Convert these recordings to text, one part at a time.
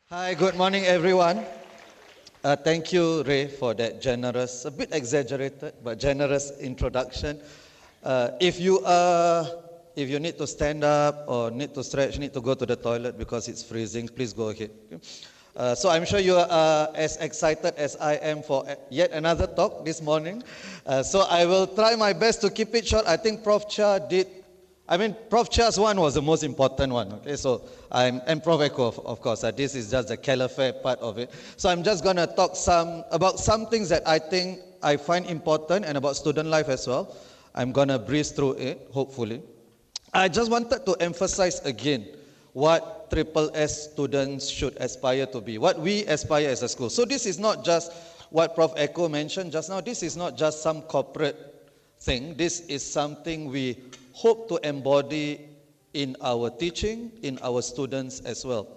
Hi, good morning, everyone. Thank you, Ray, for that generous, a bit exaggerated, but generous introduction. If you need to stand up or need to stretch, need to go to the toilet because it's freezing, please go ahead. So I'm sure you are as excited as I am for yet another talk this morning. So I will try my best to keep it short. I think Prof. Cha's one was the most important one. Okay, so and Prof. Echo, of course. This is just the caliphate part of it. So I'm just going to talk about some things that I find important and about student life as well. I'm going to breeze through it, hopefully. I just wanted to emphasize again what SSS students should aspire to be, what we aspire as a school. So this is not just what Prof. Echo mentioned just now. This is not just some corporate thing. This is something we hope to embody in our teaching, in our students as well.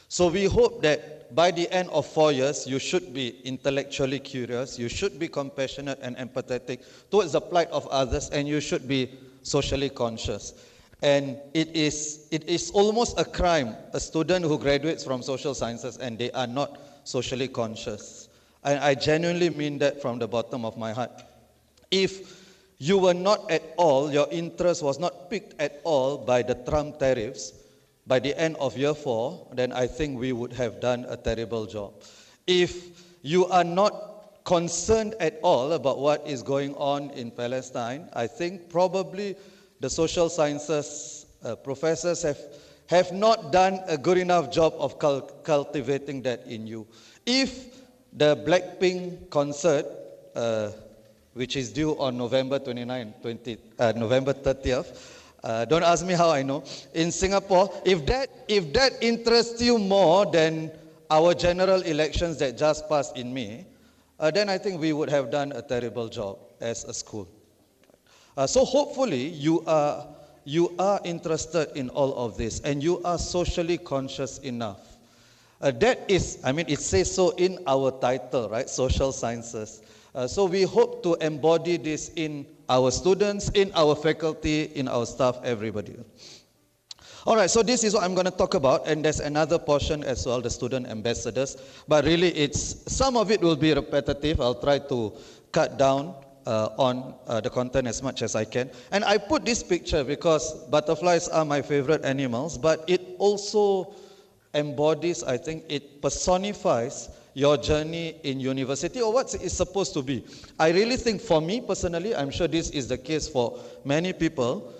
So we hope that by the end of 4 years, you should be intellectually curious, you should be compassionate and empathetic towards the plight of others, and you should be socially conscious. And it is almost a crime, a student who graduates from social sciences and they are not socially conscious. And I genuinely mean that from the bottom of my heart. If you were not at all, your interest was not piqued at all by the Trump tariffs, by the end of year 4, then I think we would have done a terrible job. If you are not concerned at all about what is going on in Palestine, I think probably the social sciences professors have not done a good enough job of cultivating that in you. If the Blackpink concert, which is due on November 30th. Don't ask me how I know. In Singapore, if that interests you more than our general elections that just passed in May, then I think we would have done a terrible job as a school. So hopefully you are interested in all of this and you are socially conscious enough. It says so in our title, right? Social sciences. So we hope to embody this in our students, in our faculty, in our staff, everybody. All right, so this is what I'm going to talk about, and there's another portion as well, the student ambassadors. But really, some of it will be repetitive. I'll try to cut down on the content as much as I can. And I put this picture because butterflies are my favorite animals, but it also embodies, I think, it personifies your journey in university, or what it's supposed to be. I really think for me personally, I'm sure this is the case for many people,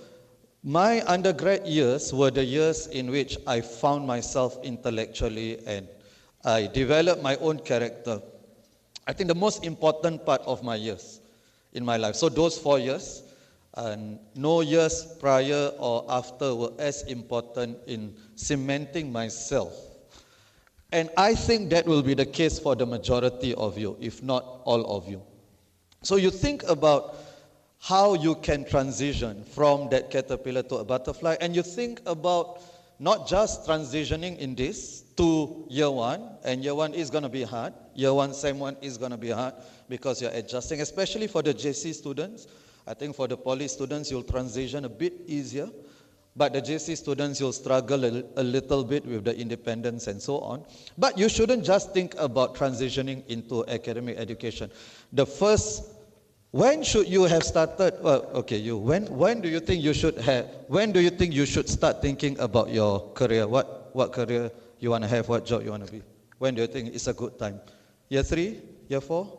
my undergrad years were the years in which I found myself intellectually and I developed my own character. I think the most important part of my years in my life. So those 4 years, and no years prior or after were as important in cementing myself. And I think that will be the case for the majority of you, if not all of you. So you think about how you can transition from that caterpillar to a butterfly, and you think about not just transitioning in this to year 1, and year 1 is going to be hard. Year 1, Sem 1 is going to be hard because you're adjusting, especially for the JC students. I think for the poly students, you'll transition a bit easier. But the JC students, you'll struggle a little bit with the independence and so on. But you shouldn't just think about transitioning into academic education. When should you have started? Well, okay, when do you think you should start thinking about your career? What career you want to have? What job you want to be? When do you think it's a good time? Year 3? Year 4?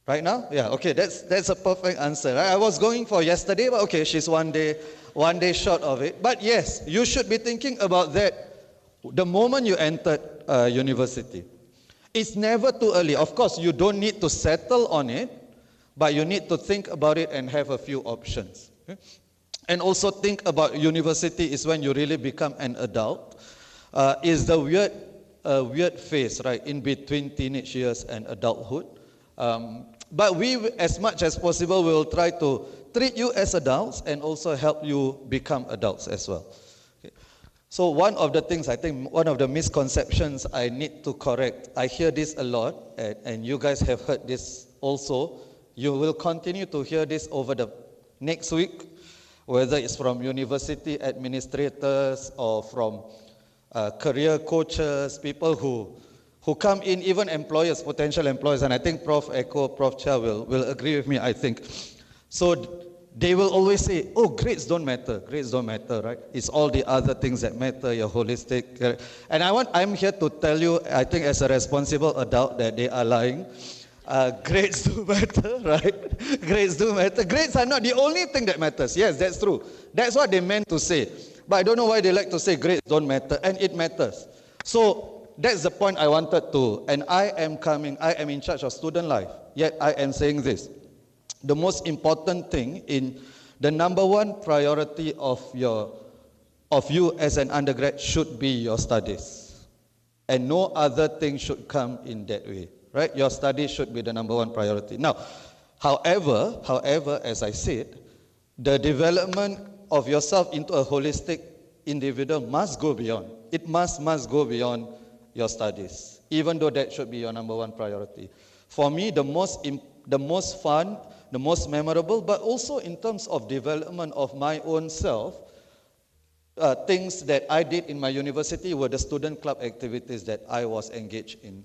Right now? Yeah, okay, that's a perfect answer. Right? I was going for yesterday, but okay, she's one day short of it. But yes, you should be thinking about that the moment you entered university. It's never too early. Of course, you don't need to settle on it, but you need to think about it and have a few options. Okay? And also think about university is when you really become an adult. Is the weird phase, right, in between teenage years and adulthood. But we, as much as possible, will try to treat you as adults and also help you become adults as well. Okay. So one of the things, I think, one of the misconceptions I need to correct, I hear this a lot, and you guys have heard this also. You will continue to hear this over the next week, whether it's from university administrators or from career coaches, people who come in, even employers, potential employers, and I think Prof. Eko, Prof. Chia will agree with me, I think. So they will always say, oh, grades don't matter, right? It's all the other things that matter, your holistic. And I'm here to tell you, I think as a responsible adult, that they are lying. Grades do matter, right? Grades do matter. Grades are not the only thing that matters. Yes, that's true. That's what they meant to say. But I don't know why they like to say grades don't matter, and it matters. So that's the point I wanted to, and I am in charge of student life, yet I am saying this. The most important thing in the number one priority of you as an undergrad should be your studies. And no other thing should come in that way, right? Your studies should be the number one priority. Now, however, as I said, the development of yourself into a holistic individual must go beyond. It must go beyond your studies, even though that should be your number one priority. For me, the most fun, the most memorable, but also in terms of development of my own self, things that I did in my university were the student club activities that I was engaged in.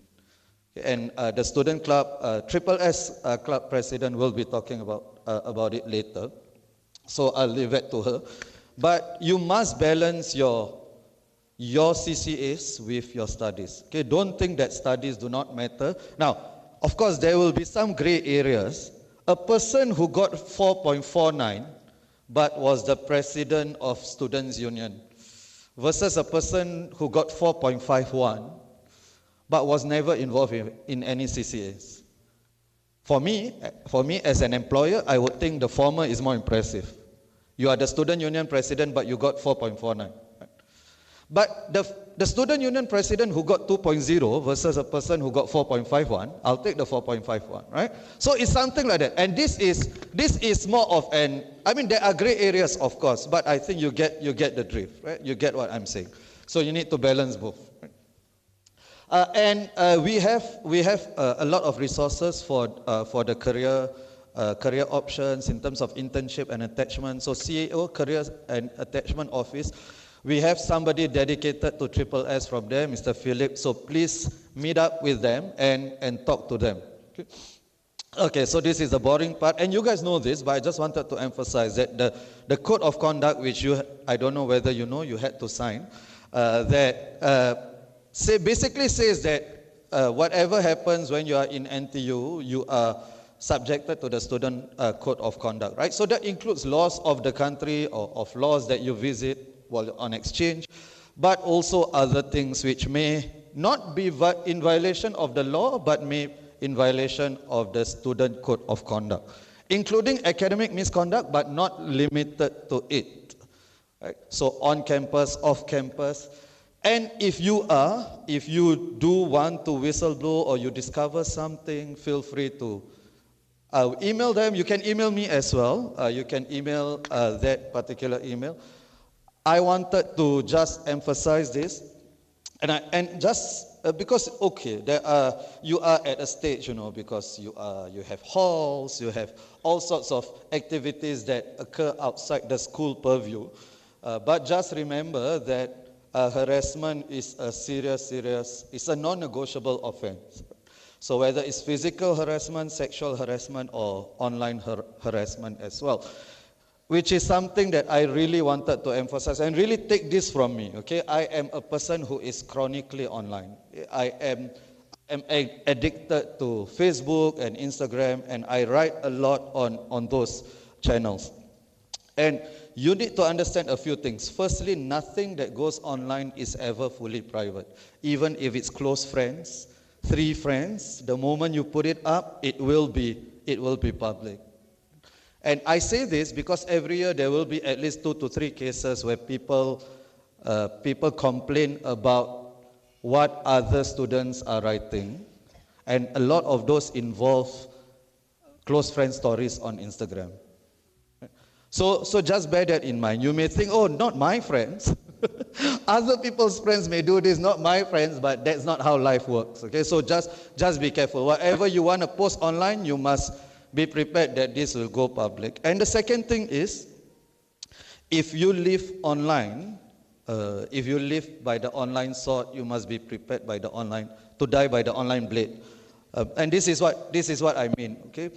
And the student club, SSS club president will be talking about it later. So I'll leave it to her. But you must balance your CCAs with your studies. Okay, don't think that studies do not matter. Now, of course, there will be some gray areas. A person who got 4.49 but was the president of Students' Union versus a person who got 4.51 but was never involved in any CCAs. For me, as an employer, I would think the former is more impressive. You are the student union president, but you got 4.49. Right? But the student union president who got 2.0 versus a person who got 4.51, I'll take the 4.51, right? So it's something like that. And this is more of an, I mean, there are gray areas, of course, but I think you get the drift, right? You get what I'm saying. So you need to balance both. Right? And we have a lot of resources for the career options in terms of internship and attachment. So CAO, Career and Attachment Office, we have somebody dedicated to SSS from there, Mr. Philip. So please meet up with them and talk to them. Okay, so this is the boring part. And you guys know this, but I just wanted to emphasize that the code of conduct, which I don't know whether you know, you had to sign, basically says that whatever happens when you are in NTU, you are subjected to the student code of conduct, right? So that includes laws of the country or of laws that you visit while on exchange, but also other things which may not be in violation of the law, but may in violation of the student code of conduct, including academic misconduct, but not limited to it. Right? So on campus, off campus. And if you do want to whistleblow or you discover something, feel free to email them. You can email me as well. You can email that particular email. I wanted to just emphasize this, because you are at a stage, because you have halls, you have all sorts of activities that occur outside the school purview. But just remember that harassment is a it's a non-negotiable offense. So whether it's physical harassment, sexual harassment, or online harassment as well, which is something that I really wanted to emphasize and really take this from me, okay? I am a person who is chronically online. I am addicted to Facebook and Instagram, and I write a lot on those channels. And you need to understand a few things. Firstly, nothing that goes online is ever fully private. Even if it's close friends, 3 friends, the moment you put it up, it will be public. And I say this because every year there will be at least 2 to 3 cases where people complain about what other students are writing, and a lot of those involve close friend stories on Instagram. So just bear that in mind. You may think, oh, not my friends. Other people's friends may do this, not my friends, but that's not how life works. Okay, so just be careful. Whatever you want to post online, you must be prepared that this will go public. And the second thing is, if you live online, If you live by the online sword, you must be prepared to die by the online blade. And this is what I mean. Okay,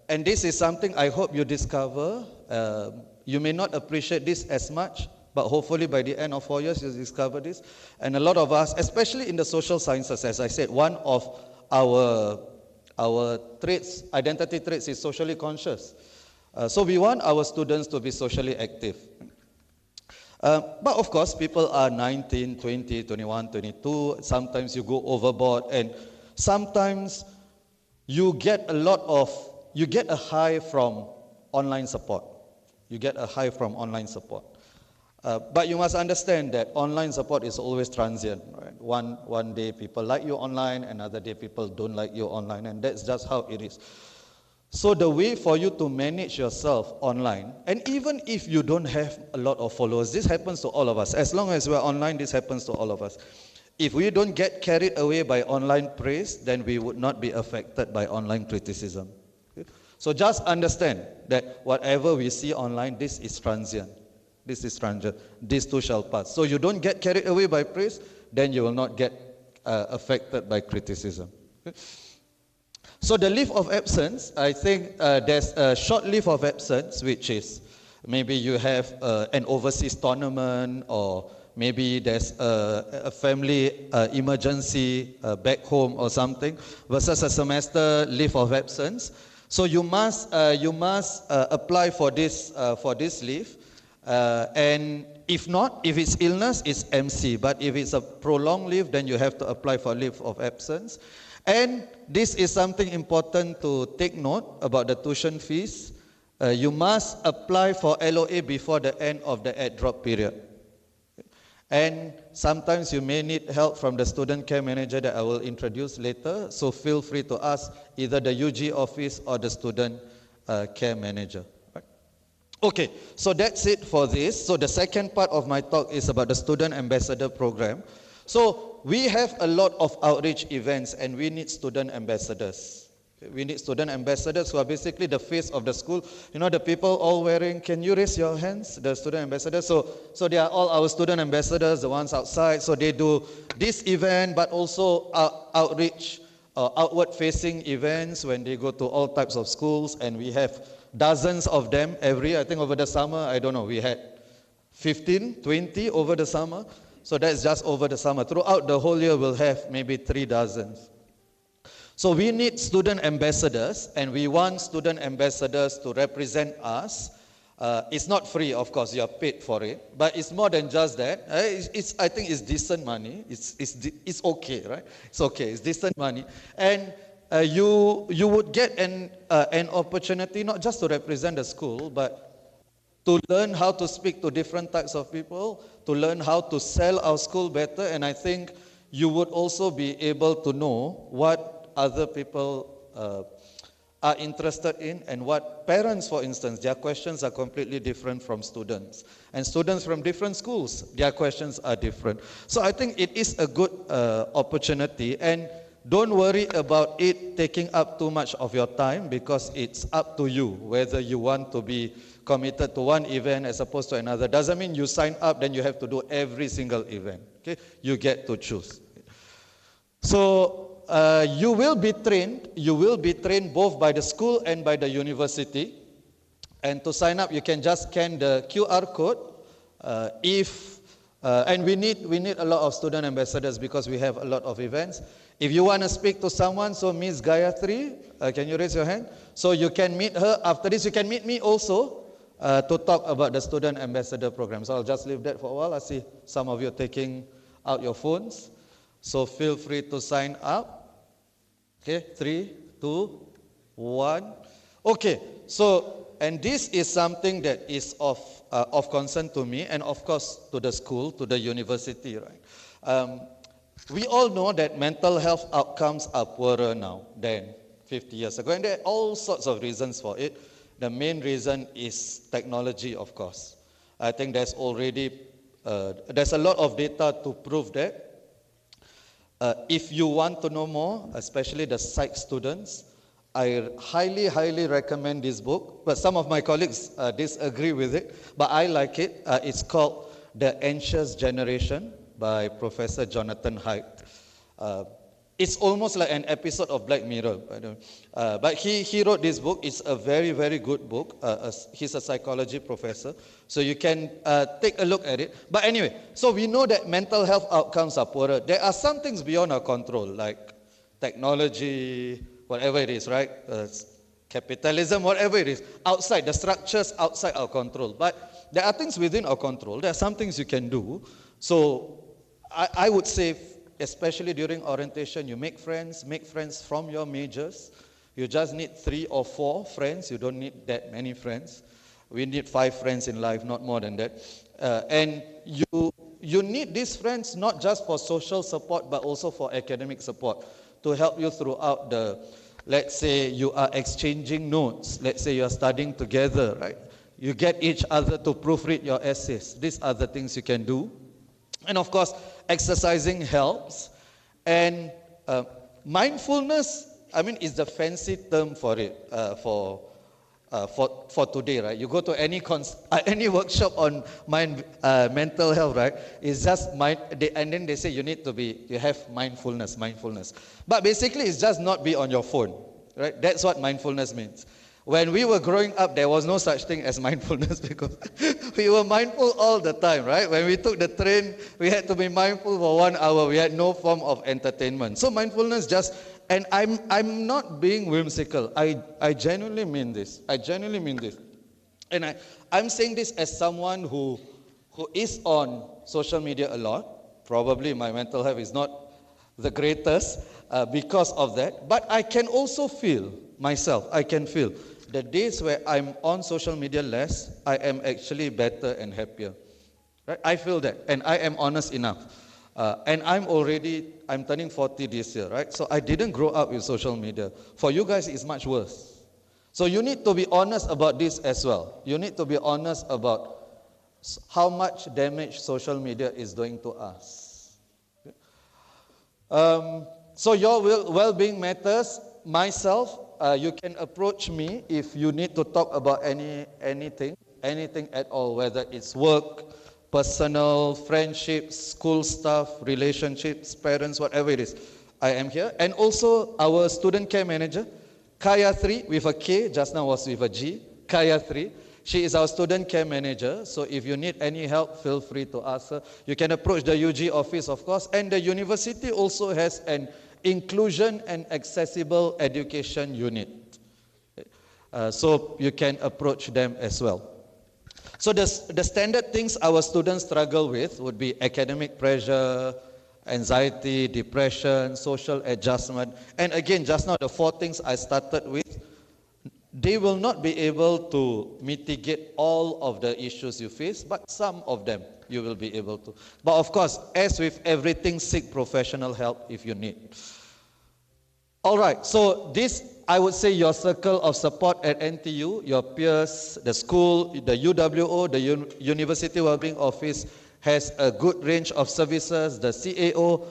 and this is something I hope you discover. You may not appreciate this as much, but hopefully by the end of 4 years you discover this. And a lot of us, especially in the social sciences, as I said, one of our traits, identity traits, is socially conscious. So we want our students to be socially active. But of course, people are 19, 20, 21, 22. Sometimes you go overboard, and sometimes you get a high from online support. But you must understand that online support is always transient. Right? One day people like you online, another day people don't like you online, and that's just how it is. So the way for you to manage yourself online, and even if you don't have a lot of followers, this happens to all of us. As long as we're online, this happens to all of us. If we don't get carried away by online praise, then we would not be affected by online criticism. Okay? So just understand that whatever we see online, this is transient. This too shall pass. So you don't get carried away by praise, then you will not get affected by criticism. Okay? So the leave of absence, I think there's a short leave of absence, which is maybe you have an overseas tournament, or maybe there's a family emergency back home or something, versus a semester leave of absence. So you must apply for this leave, and if not, if it's illness, it's MC. But if it's a prolonged leave, then you have to apply for leave of absence. And this is something important to take note about the tuition fees. You must apply for LOA before the end of the add-drop period. And sometimes you may need help from the student care manager that I will introduce later. So feel free to ask either the UG office or the student care manager. Right? Okay, so that's it for this. So the second part of my talk is about the student ambassador program. So we have a lot of outreach events, and we need student ambassadors. We need student ambassadors who are basically the face of the school. You know, the people all wearing, can you raise your hands, the student ambassadors? So they are all our student ambassadors, the ones outside. So they do this event, but also outreach, outward facing events when they go to all types of schools. And we have dozens of them every, I think over the summer, I don't know, we had 15, 20 over the summer. So that's just over the summer. Throughout the whole year, we'll have maybe 3 dozens. So we need student ambassadors, and we want student ambassadors to represent us. It's not free, of course, you are paid for it, but it's more than just that. I think it's decent money. It's okay, right? It's okay, it's decent money. And you would get an opportunity not just to represent the school, but to learn how to speak to different types of people, to learn how to sell our school better, and I think you would also be able to know what other people are interested in, and what parents, for instance, their questions are completely different from students. And students from different schools, their questions are different. So I think it is a good opportunity, and don't worry about it taking up too much of your time, because it's up to you whether you want to be committed to one event as opposed to another. Doesn't mean you sign up, then you have to do every single event. Okay? You get to choose. So you will be trained both by the school and by the university. And to sign up, you can just scan the QR code. And we need a lot of student ambassadors because we have a lot of events. If you want to speak to someone, so Ms. Gayatri, can you raise your hand? So you can meet her. After this, you can meet me also to talk about the student ambassador program. So I'll just leave that for a while. I see some of you taking out your phones. So feel free to sign up. Okay, 3, 2, 1. Okay, so, and this is something that is of concern to me, and of course to the school, to the university, right? We all know that mental health outcomes are poorer now than 50 years ago, and there are all sorts of reasons for it. The main reason is technology, of course. I think there's already, there's a lot of data to prove that. If you want to know more, especially the psych students, I highly, highly recommend this book. But some of my colleagues disagree with it, but I like it. It's called The Anxious Generation by Professor Jonathan Haidt. It's almost like an episode of Black Mirror. But he wrote this book. It's a very, very good book. He's a psychology professor. So you can take a look at it. But anyway, so we know that mental health outcomes are poorer. There are some things beyond our control, like technology, whatever it is, right? Capitalism, whatever it is. Outside, the structures outside our control. But there are things within our control. There are some things you can do. So I would say, especially during orientation, you make friends from your majors. You just need 3 or 4 friends. You don't need that many friends. We need 5 friends in life, not more than that. And you need these friends not just for social support, but also for academic support to help you throughout the, let's say you are exchanging notes. Let's say you are studying together, right? You get each other to proofread your essays. These are the things you can do. And of course, exercising helps. And mindfulness, I mean, is the fancy term for it, for today, right? You go to any workshop on mental health, right? It's just and then they say you have mindfulness. But basically, it's just not be on your phone, right? That's what mindfulness means. When we were growing up, there was no such thing as mindfulness because we were mindful all the time, right? When we took the train, we had to be mindful for 1 hour. We had no form of entertainment. So mindfulness and I'm not being whimsical. I genuinely mean this. And I'm saying this as someone who is on social media a lot. Probably my mental health is not the greatest because of that. But I can also feel the days where I'm on social media less, I am actually better and happier. Right? I feel that, and I am honest enough. And I'm turning 40 this year, right? So I didn't grow up with social media. For you guys, it's much worse. So you need to be honest about this as well. You need to be honest about how much damage social media is doing to us. So your well-being matters. Myself, you can approach me if you need to talk about anything at all, whether it's work, personal, friendships, school stuff, relationships, parents, whatever it is. I am here. And also our student care manager, Kaya 3 with a K, just now was with a G, Kaya 3. She is our student care manager, so if you need any help, feel free to ask her. You can approach the UG office, of course, and the university also has an inclusion and accessible education unit. So you can approach them as well. So the standard things our students struggle with would be academic pressure, anxiety, depression, social adjustment. And again, just now the 4 things I started with, they will not be able to mitigate all of the issues you face, but some of them you will be able to. But of course, as with everything, seek professional help if you need. All right, so this, I would say, your circle of support at NTU, your peers, the school, the UWO, the University Wellbeing Office has a good range of services, the CAO,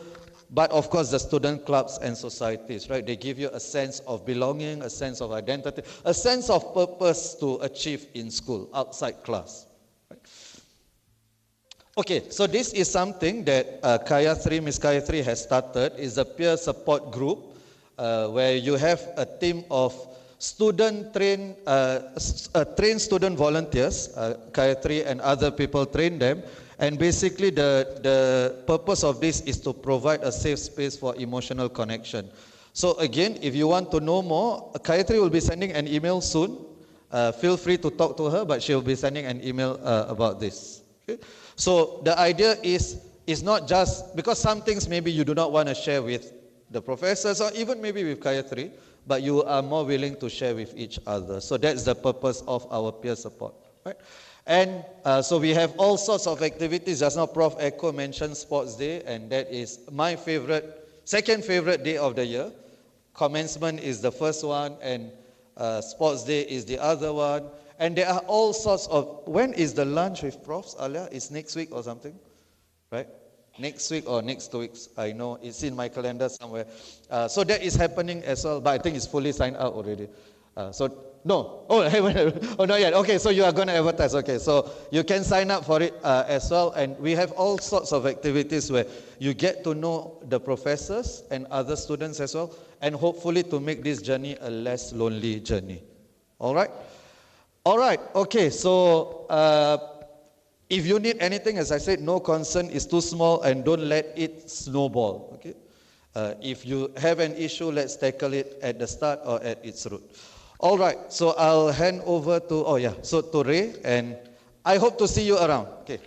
but of course the student clubs and societies, right? They give you a sense of belonging, a sense of identity, a sense of purpose to achieve in school, outside class. Right? Okay, so this is something that Miss Kaya 3 has started, is a peer support group where you have a team of trained student volunteers, Kaya 3 and other people train them. And basically the purpose of this is to provide a safe space for emotional connection. So again, if you want to know more, Kayatri will be sending an email soon. Feel free to talk to her, but she will be sending an email about this. Okay? So the idea is not just, because some things maybe you do not want to share with the professors or even maybe with Kayatri, but you are more willing to share with each other. So that's the purpose of our peer support. Right? And so we have all sorts of activities. Just now Prof. Echo mentioned Sports Day, and that is my second favorite day of the year. Commencement is the first one, and Sports Day is the other one. And there are all sorts of, when is the lunch with Profs, Alia? It's next week or something, right? Next week or next 2 weeks, I know. It's in my calendar somewhere. So that is happening as well, but I think it's fully signed out already. So No. Oh, oh, not yet. Okay, so you are going to advertise. Okay, so you can sign up for it as well. And we have all sorts of activities where you get to know the professors and other students as well, and hopefully to make this journey a less lonely journey. All right? All right. Okay, so if you need anything, as I said, no concern is too small, and don't let it snowball. Okay? If you have an issue, let's tackle it at the start or at its root. All right, so I'll hand over to, to Ray, and I hope to see you around. Okay.